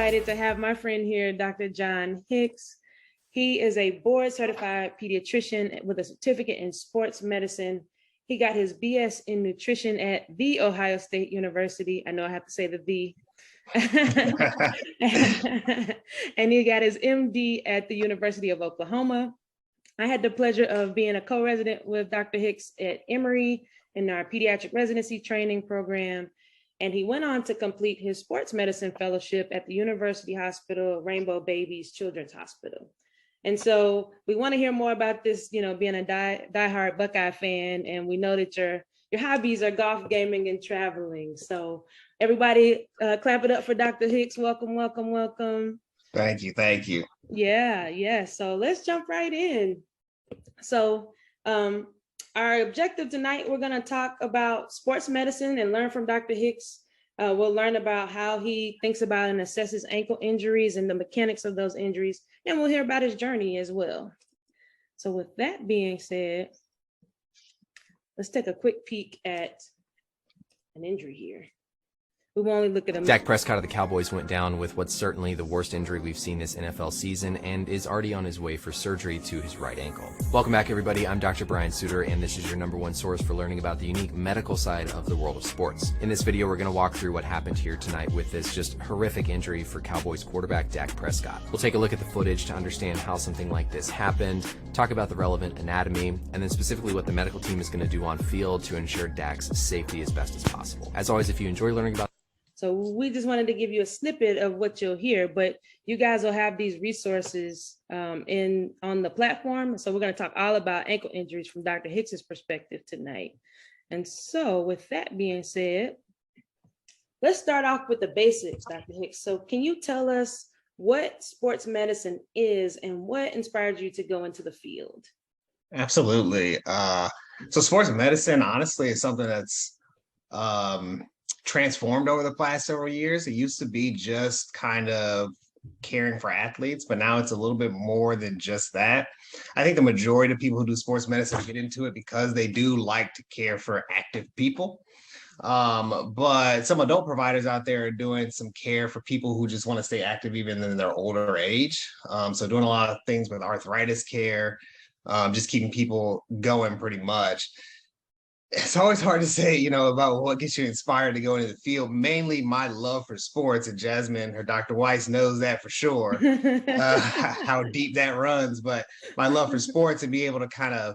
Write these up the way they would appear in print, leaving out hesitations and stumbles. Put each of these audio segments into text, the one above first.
excited to have my friend here, Dr. John Hicks. He is a board certified pediatrician with a certificate in sports medicine. He got his BS in nutrition at The Ohio State University. I know I have to say the. And he got his MD at the University of Oklahoma. I had the pleasure of being a co-resident with Dr. Hicks at Emory in our pediatric residency training program. And he went on to complete his sports medicine fellowship at the University Hospital, Rainbow Babies Children's Hospital. And so we want to hear more about this, being a diehard Buckeye fan. And we know that your hobbies are golf, gaming, and traveling. So everybody clap it up for Dr. Hicks. Welcome, welcome, welcome. Thank you. Thank you. Yeah. So let's jump right in. So our objective tonight, we're going to talk about sports medicine and learn from Dr. Hicks. We'll learn about how he thinks about and assesses ankle injuries and the mechanics of those injuries. And we'll hear about his journey as well. So with that being said, let's take a quick peek at an injury here. We will only look at him. Dak Prescott of the Cowboys went down with what's certainly the worst injury we've seen this NFL season and is already on his way for surgery to his right ankle. Welcome back, everybody. I'm Dr. Brian Suter, and this is your #1 source for learning about the unique medical side of the world of sports. In this video, we're going to walk through what happened here tonight with this just horrific injury for Cowboys quarterback Dak Prescott. We'll take a look at the footage to understand how something like this happened, talk about the relevant anatomy, and then specifically what the medical team is going to do on field to ensure Dak's safety as best as possible. As always, if you enjoy learning about So we just wanted to give you a snippet of what you'll hear, but you guys will have these resources on the platform. So we're going to talk all about ankle injuries from Dr. Hicks's perspective tonight. And so with that being said, let's start off with the basics, Dr. Hicks. So can you tell us what sports medicine is and what inspired you to go into the field? Absolutely. So sports medicine, honestly, is something that's transformed over the past several years. It used to be just kind of caring for athletes, but now it's a little bit more than just that. I think the majority of people who do sports medicine get into it because they do like to care for active people. But some adult providers out there are doing some care for people who just want to stay active even in their older age. So doing a lot of things with arthritis care, just keeping people going pretty much. It's always hard to say, about what gets you inspired to go into the field. Mainly my love for sports, and Jasmine, her Dr. Weiss, knows that for sure, how deep that runs. But my love for sports and be able to kind of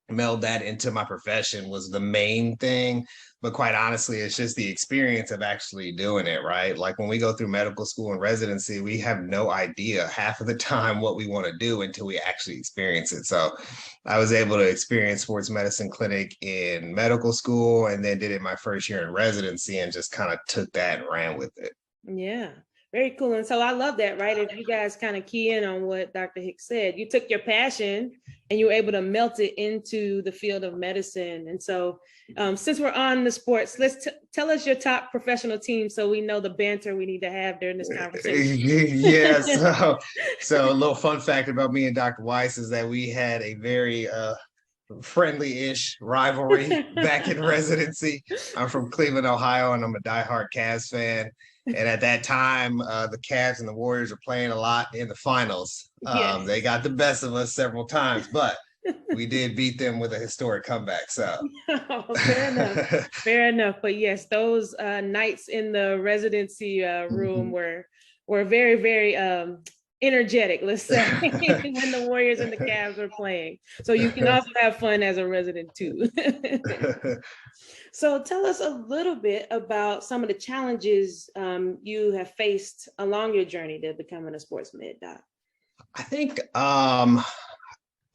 meld that into my profession was the main thing. But quite honestly, it's just the experience of actually doing it, right? Like when we go through medical school and residency, we have no idea half of the time what we want to do until we actually experience it. So I was able to experience sports medicine clinic in medical school and then did it my first year in residency and just kind of took that and ran with it. Yeah. Very cool. And so I love that, right? If you guys kind of key in on what Dr. Hicks said, you took your passion and you were able to melt it into the field of medicine. And so since we're on the sports, tell us your top professional team so we know the banter we need to have during this conversation. Yeah. So a little fun fact about me and Dr. Weiss is that we had a very friendly-ish rivalry back in residency. I'm from Cleveland, Ohio, and I'm a diehard Cavs fan. And at that time, the Cavs and the Warriors are playing a lot in the finals. Yes. They got the best of us several times, but we did beat them with a historic comeback. So fair enough. But yes, those nights in the residency room were very, very energetic, let's say, when the Warriors and the Cavs were playing. So you can also have fun as a resident too. So tell us a little bit about some of the challenges you have faced along your journey to becoming a sports med doc. I think I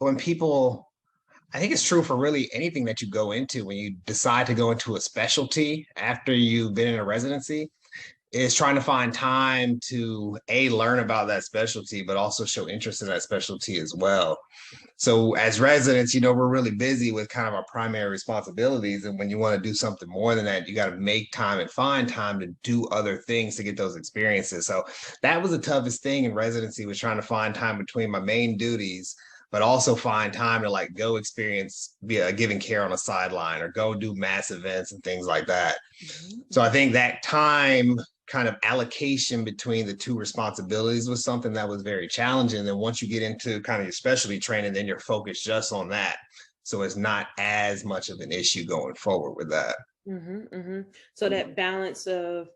think it's true for really anything that you go into when you decide to go into a specialty after you've been in a residency, is trying to find time to learn about that specialty, but also show interest in that specialty as well. So as residents, we're really busy with kind of our primary responsibilities. And when you want to do something more than that, you got to make time and find time to do other things to get those experiences. So that was the toughest thing in residency, was trying to find time between my main duties, but also find time to go experience giving care on a sideline or go do mass events and things like that. Mm-hmm. So I think that time kind of allocation between the two responsibilities was something that was very challenging. And once you get into kind of your specialty training, then you're focused just on that. So it's not as much of an issue going forward with that. So that balance of,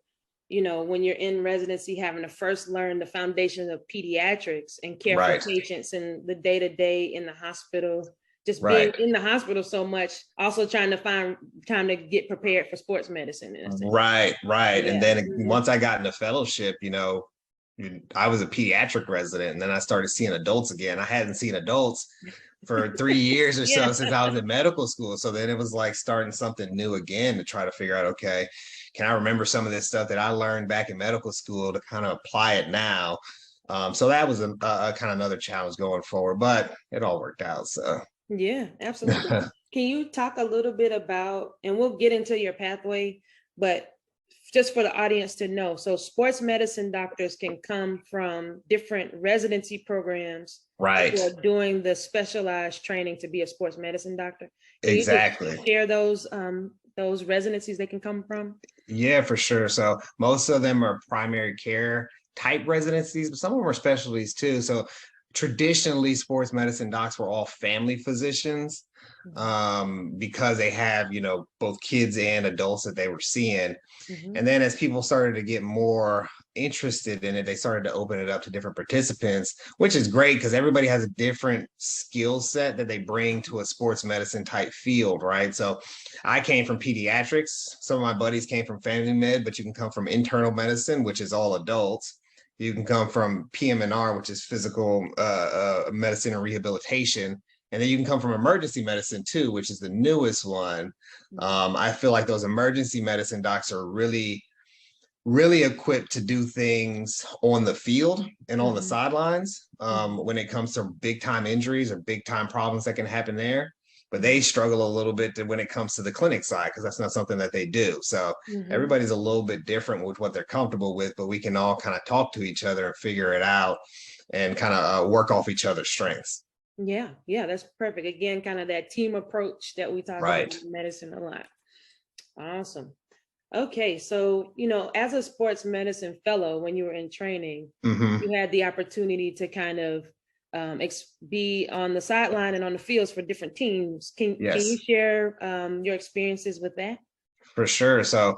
you know, when you're in residency, having to first learn the foundation of pediatrics and care Right. for patients and the day-to-day in the hospital, just Right. being in the hospital so much, also trying to find time to get prepared for sports medicine. Right. Yeah. And then once I got into fellowship, you know, I was a pediatric resident, and then I started seeing adults again. I hadn't seen adults for 3 years or so since I was in medical school. So then it was like starting something new again to try to figure out, okay, can I remember some of this stuff that I learned back in medical school to kind of apply it now? So that was a kind of another challenge going forward, but it all worked out. So yeah, absolutely. Can you talk a little bit about, and we'll get into your pathway, but just for the audience to know, so sports medicine doctors can come from different residency programs, right, who are doing the specialized training to be a sports medicine doctor. Can exactly. you just share those residencies they can come from? Yeah, for sure. So most of them are primary care type residencies, but some of them are specialties too. So traditionally, sports medicine docs were all family physicians because they have, you know, both kids and adults that they were seeing. And then as people started to get more interested in it, they started to open it up to different participants, which is great because everybody has a different skill set that they bring to a sports medicine type field, right? So I came from pediatrics. Some of my buddies came from family med, but you can come from internal medicine, which is all adults. You can come from PM&R, which is physical medicine and rehabilitation. And then you can come from emergency medicine too, which is the newest one. I feel like those emergency medicine docs are really equipped to do things on the field and on the sidelines when it comes to big time injuries or big time problems that can happen there. But they struggle a little bit when it comes to the clinic side because that's not something that they do. So everybody's a little bit different with what they're comfortable with, but we can all kind of talk to each other and figure it out and kind of work off each other's strengths. Yeah, that's perfect. Again, kind of that team approach that we talk about in medicine a lot. Awesome. Okay, so, you know, as a sports medicine fellow, when you were in training, you had the opportunity to kind of be on the sideline and on the fields for different teams. Can you share your experiences with that? For sure. So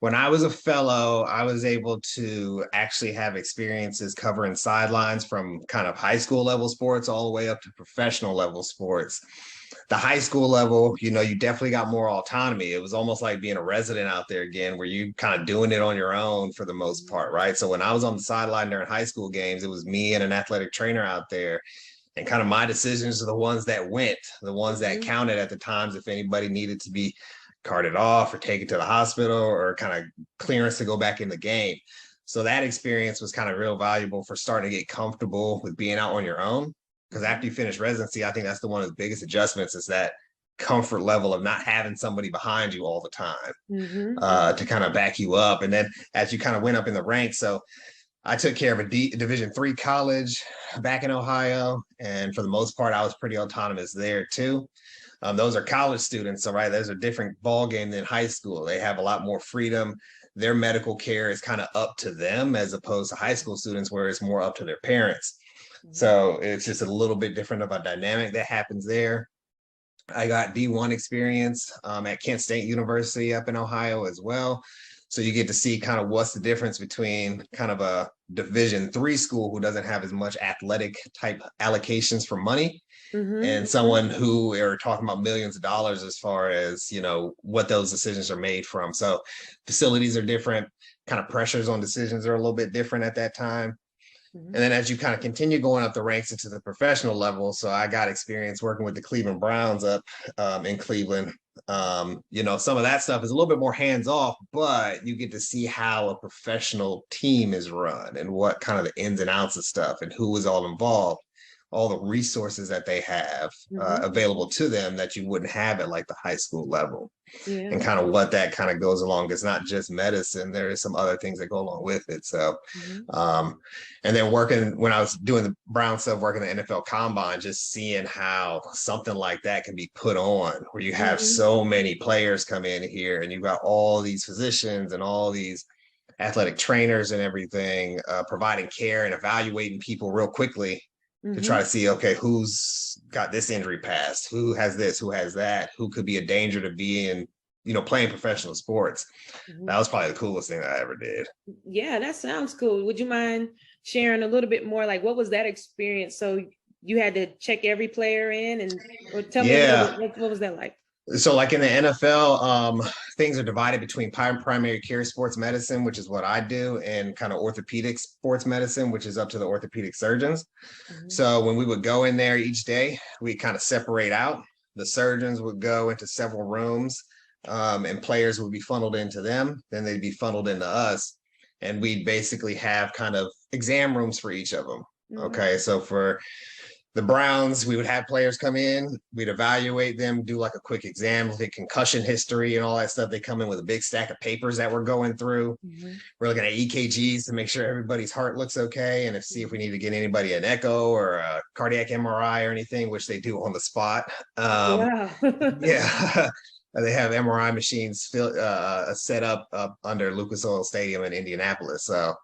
when I was a fellow, I was able to actually have experiences covering sidelines from kind of high school level sports all the way up to professional level sports. The high school level, you know, you definitely got more autonomy. It was almost like being a resident out there again, where you kind of doing it on your own for the most part, right? So when I was on the sideline during high school games, it was me and an athletic trainer out there. And kind of my decisions are the ones that went, the ones that counted at the times if anybody needed to be carted off or taken to the hospital or kind of clearance to go back in the game. So that experience was kind of real valuable for starting to get comfortable with being out on your own. Because after you finish residency, I think that's one of the biggest adjustments is that comfort level of not having somebody behind you all the time to kind of back you up. And then as you kind of went up in the ranks, so I took care of a Division III college back in Ohio. And for the most part, I was pretty autonomous there too. Those are college students, so right, there's a different ball game than high school. They have a lot more freedom. Their medical care is kind of up to them as opposed to high school students where it's more up to their parents. So it's just a little bit different of a dynamic that happens there. I got D1 experience at Kent State University up in Ohio as well. So you get to see kind of what's the difference between kind of a Division III school who doesn't have as much athletic type allocations for money and someone who are talking about millions of dollars as far as, you know, what those decisions are made from. So facilities are different, kind of pressures on decisions are a little bit different at that time. And then as you kind of continue going up the ranks into the professional level, so I got experience working with the Cleveland Browns up in Cleveland. You know, some of that stuff is a little bit more hands off, but you get to see how a professional team is run and what kind of the ins and outs of stuff and who is all involved, all the resources that they have available to them that you wouldn't have at like the high school level. And kind of what that kind of goes along. It's not just medicine. There is some other things that go along with it. So, and then working when I was doing the Brown stuff, working the NFL Combine, just seeing how something like that can be put on, where you have so many players come in here and you've got all these physicians and all these athletic trainers and everything, providing care and evaluating people real quickly to try to see, okay, who's got this injury past, who has this, who has that, who could be a danger to be in, playing professional sports. That was probably the coolest thing I ever did. Yeah, that sounds cool. Would you mind sharing a little bit more? Like, what was that experience? So you had to check every player in, or tell me a little bit, what was that like? So like in the NFL, things are divided between primary care sports medicine, which is what I do, and kind of orthopedic sports medicine, which is up to the orthopedic surgeons. So when we would go in there each day, we kind of separate out. The surgeons would go into several rooms, and players would be funneled into them. Then they'd be funneled into us. And we'd basically have kind of exam rooms for each of them. Okay. So for the Browns, we would have players come in, we'd evaluate them, do like a quick exam, look at concussion history and all that stuff. They come in with a big stack of papers that we're going through. We're looking at EKGs to make sure everybody's heart looks okay, and see if we need to get anybody an echo or a cardiac MRI or anything, which they do on the spot. Wow. Yeah. They have MRI machines set up under Lucas Oil Stadium in Indianapolis. So,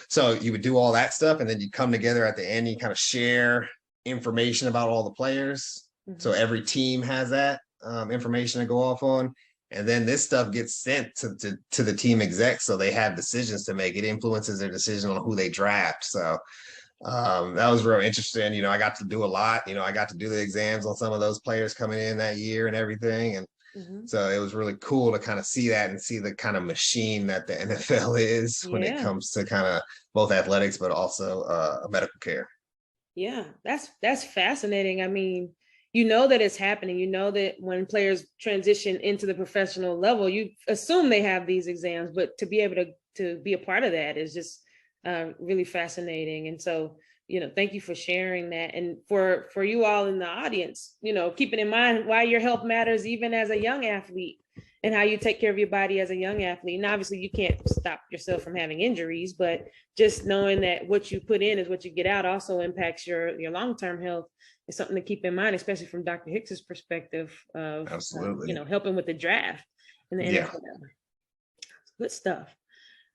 so you would do all that stuff, and then you come together at the end. You kind of share information about all the players. So every team has that information to go off on, and then this stuff gets sent to the team execs, so they have decisions to make. It influences their decision on who they draft. So. That was real interesting. I got to do a lot. I got to do the exams on some of those players coming in that year and everything. And so it was really cool to kind of see that and see the kind of machine that the NFL is when it comes to kind of both athletics, but also medical care. Yeah, that's fascinating. I mean, that it's happening. That when players transition into the professional level, you assume they have these exams, but to be able to be a part of that is just really fascinating. And so, thank you for sharing that. And for you all in the audience, keeping in mind why your health matters even as a young athlete, and how you take care of your body as a young athlete. And obviously you can't stop yourself from having injuries, but just knowing that what you put in is what you get out also impacts your long-term health is something to keep in mind, especially from Dr. Hicks's perspective of absolutely helping with the draft in the NFL. Good stuff.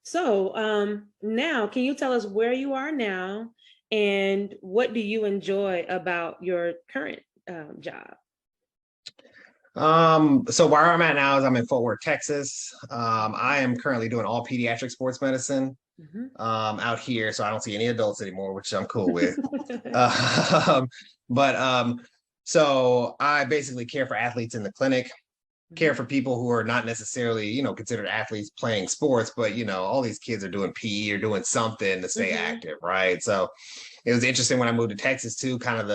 So now, can you tell us where you are now and what do you enjoy about your current job? So where I'm at now is I'm in Fort Worth, Texas. I am currently doing all pediatric sports medicine out here. So I don't see any adults anymore, which I'm cool with. So I basically care for athletes in the clinic. Care for people who are not necessarily, considered athletes playing sports, but, all these kids are doing PE or doing something to stay active, right? So it was interesting when I moved to Texas too, kind of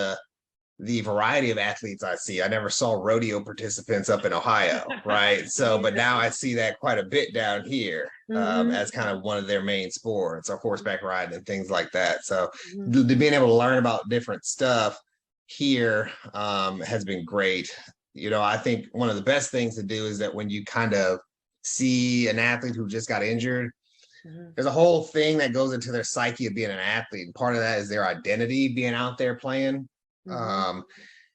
the variety of athletes I see. I never saw rodeo participants up in Ohio, right? So, but now I see that quite a bit down here as kind of one of their main sports, or horseback riding and things like that. So being able to learn about different stuff here has been great. I think one of the best things to do is that when you kind of see an athlete who just got injured, there's a whole thing that goes into their psyche of being an athlete. And part of that is their identity being out there playing. And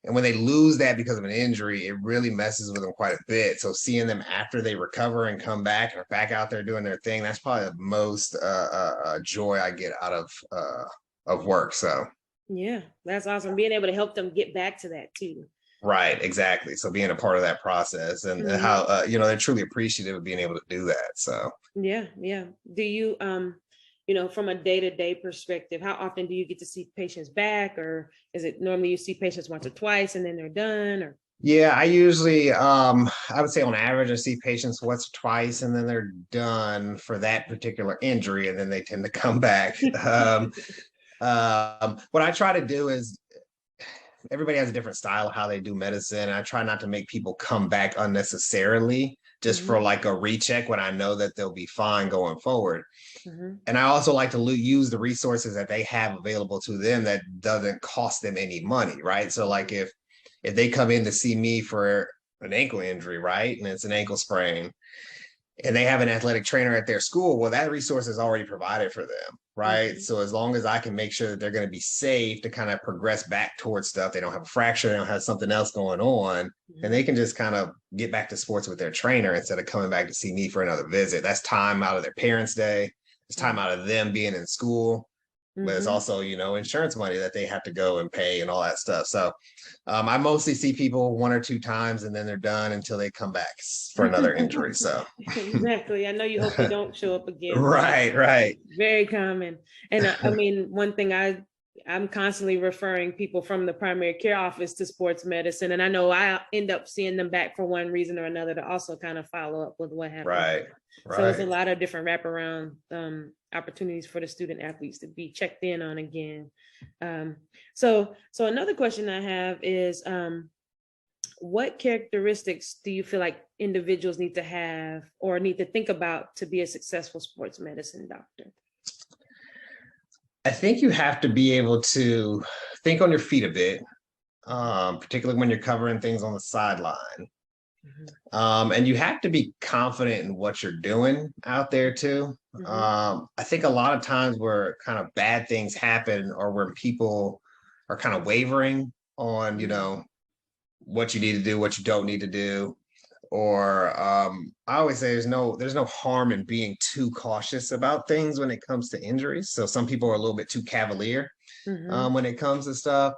when they lose that because of an injury, it really messes with them quite a bit. So seeing them after they recover and come back and are back out there doing their thing, that's probably the most joy I get out of work. So yeah, that's awesome. Being able to help them get back to that too. Right, exactly. So being a part of that process and how they're truly appreciative of being able to do that. So yeah. Do you from a day-to-day perspective, how often do you get to see patients back, or is it normally you see patients once or twice and then they're done? Or yeah, I usually I would say on average I see patients once or twice and then they're done for that particular injury, and then they tend to come back. What I try to do is everybody has a different style of how they do medicine. I try not to make people come back unnecessarily just for like a recheck when I know that they'll be fine going forward. And I also like to use the resources that they have available to them that doesn't cost them any money, right? So like if they come in to see me for an ankle injury, right, and it's an ankle sprain, and they have an athletic trainer at their school, well, that resource is already provided for them, right? Mhm. So as long as I can make sure that they're going to be safe to kind of progress back towards stuff, they don't have a fracture, they don't have something else going on, and they can just kind of get back to sports with their trainer instead of coming back to see me for another visit. That's time out of their parents' day. It's time out of them being in school. But it's Mhm. also, insurance money that they have to go and pay and all that stuff. So I mostly see people 1 or 2 times and then they're done until they come back for another injury. So Exactly. I know you hope you don't show up again. right. Very common. And I mean, one thing I'm constantly referring people from the primary care office to sports medicine. And I know I end up seeing them back for one reason or another to also kind of follow up with what happened. Right. So there's a lot of different wraparound opportunities for the student athletes to be checked in on again. So another question I have is, what characteristics do you feel like individuals need to have or need to think about to be a successful sports medicine doctor? I think you have to be able to think on your feet a bit, particularly when you're covering things on the sideline. And you have to be confident in what you're doing out there too. I think a lot of times where kind of bad things happen or where people are kind of wavering on, what you need to do, what you don't need to do. Or I always say there's no harm in being too cautious about things when it comes to injuries. So some people are a little bit too cavalier when it comes to stuff.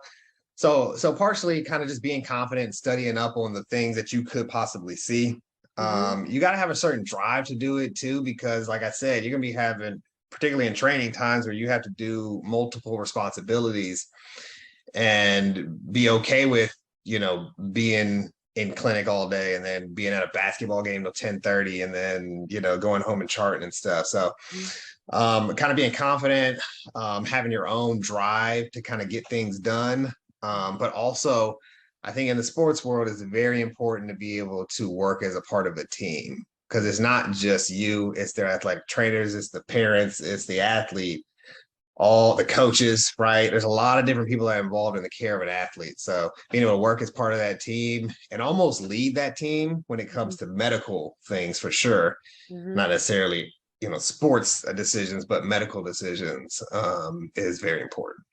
So partially kind of just being confident and studying up on the things that you could possibly see. You got to have a certain drive to do it too, because like I said, you're going to be having, particularly in training times where you have to do multiple responsibilities and be okay with, being in clinic all day and then being at a basketball game till 10:30 and then, going home and charting and stuff. So kind of being confident, having your own drive to kind of get things done. But also, I think in the sports world, it's very important to be able to work as a part of a team because it's not just you, it's their athletic trainers, it's the parents, it's the athlete, all the coaches, right? There's a lot of different people that are involved in the care of an athlete. So being able to work as part of that team and almost lead that team when it comes to medical things for sure, not necessarily, sports decisions, but medical decisions is very important.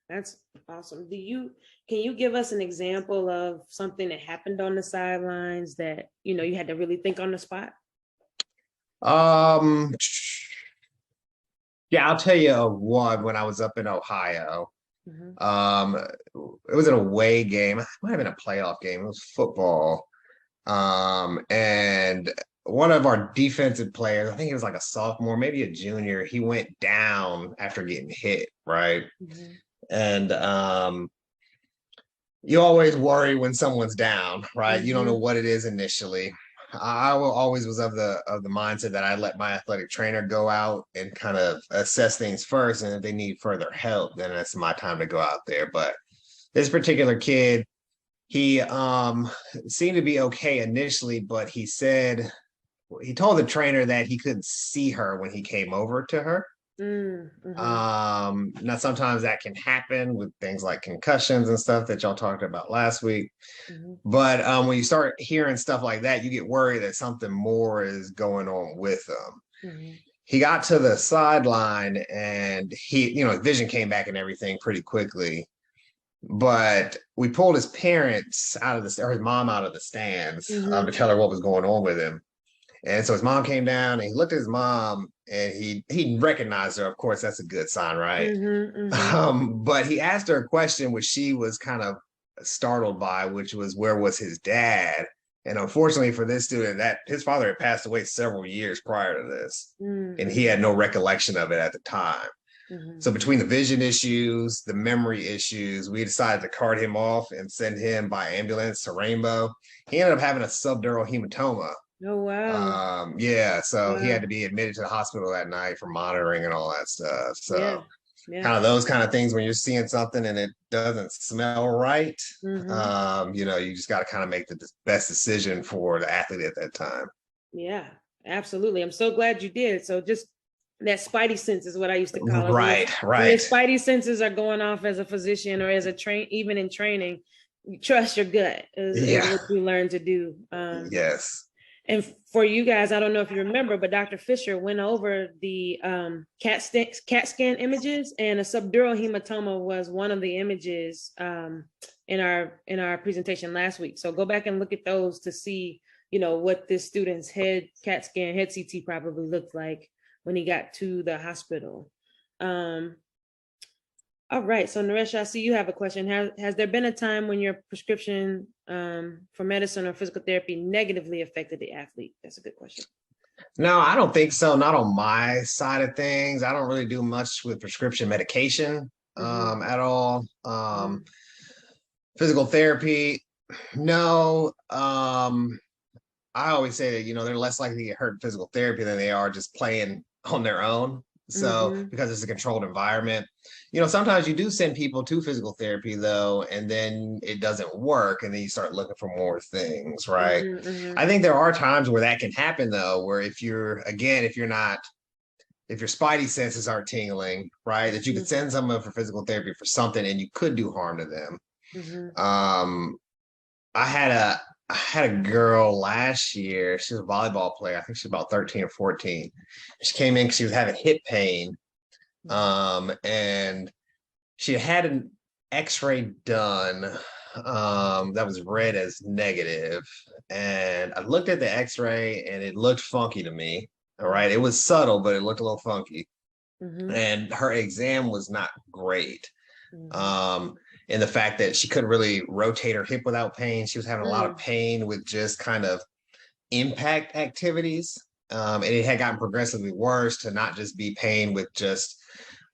That's awesome. Can you give us an example of something that happened on the sidelines that, you had to really think on the spot? Yeah, I'll tell you one when I was up in Ohio. It was an away game. It might have been a playoff game. It was football. And one of our defensive players, I think he was like a sophomore, maybe a junior, he went down after getting hit, right? And you always worry when someone's down, right? You don't know what it is initially. I always was of the mindset that I let my athletic trainer go out and kind of assess things first, and if they need further help, then it's my time to go out there. But this particular kid, he seemed to be okay initially, but he told the trainer that he couldn't see her when he came over to her. Now sometimes that can happen with things like concussions and stuff that y'all talked about last week. But when you start hearing stuff like that, you get worried that something more is going on with them. He got to the sideline and his vision came back and everything pretty quickly. But we pulled his parents or his mom out of the stands to tell her what was going on with him. And so his mom came down and he looked at his mom and he recognized her. Of course, that's a good sign, right? But he asked her a question which she was kind of startled by, which was, where was his dad? And unfortunately for this student, that his father had passed away several years prior to this, and he had no recollection of it at the time. So between the vision issues, the memory issues, we decided to cart him off and send him by ambulance to Rainbow. He ended up having a subdural hematoma. Oh, wow. So he had to be admitted to the hospital that night for monitoring and all that stuff. So kind of those kind of things when you're seeing something and it doesn't smell right, you just got to kind of make the best decision for the athlete at that time. Yeah, absolutely. I'm so glad you did. So just that spidey sense is what I used to call it. Right. When your spidey senses are going off as a physician or as even in training, you trust your gut is what you learn to do. Yes. And for you guys, I don't know if you remember, but Dr. Fisher went over the CAT scan images, and a subdural hematoma was one of the images in our presentation last week. So go back and look at those to see, what this student's head CAT scan, head CT probably looked like when he got to the hospital. All right, so Naresh, I see you have a question. Has there been a time when your prescription for medicine or physical therapy negatively affected the athlete? That's a good question. No, I don't think so. Not on my side of things. I don't really do much with prescription medication at all. Physical therapy, no. I always say that, they're less likely to get hurt in physical therapy than they are just playing on their own. So because it's a controlled environment, sometimes you do send people to physical therapy though, and then it doesn't work. And then you start looking for more things, right? I think there are times where that can happen though, where if your spidey senses aren't tingling, right, that you could send someone for physical therapy for something and you could do harm to them. I had a girl last year. She was a volleyball player. I think she was about 13 or 14. She came in because she was having hip pain. And she had an x-ray done that was read as negative. And I looked at the x-ray and it looked funky to me. All right. It was subtle, but it looked a little funky. And her exam was not great. And the fact that she couldn't really rotate her hip without pain. She was having a lot of pain with just kind of impact activities. And it had gotten progressively worse to not just be pain with just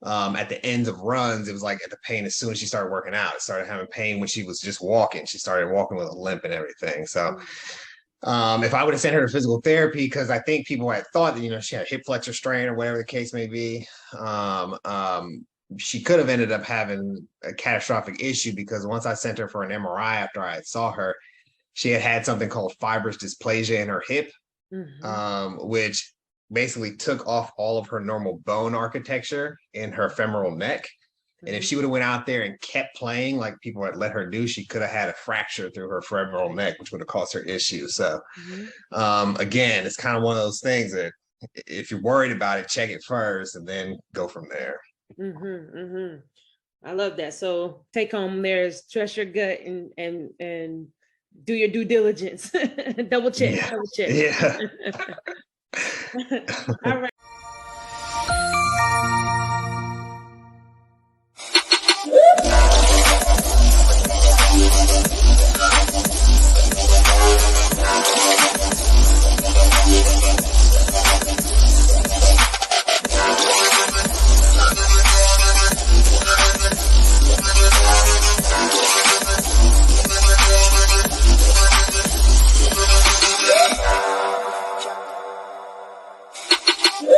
at the ends of runs. It was like at the pain as soon as she started working out. It started having pain when she was just walking. She started walking with a limp and everything. So if I would have sent her to physical therapy, because I think people had thought that, she had hip flexor strain or whatever the case may be, she could have ended up having a catastrophic issue, because once I sent her for an MRI after I saw her, she had something called fibrous dysplasia in her hip, which basically took off all of her normal bone architecture in her femoral neck. And if she would have went out there and kept playing like people had let her do, she could have had a fracture through her femoral neck, which would have caused her issues. So again, it's kind of one of those things that if you're worried about it, check it first and then go from there. I love that. So take home there is trust your gut and do your due diligence. Double check. Yeah. All right.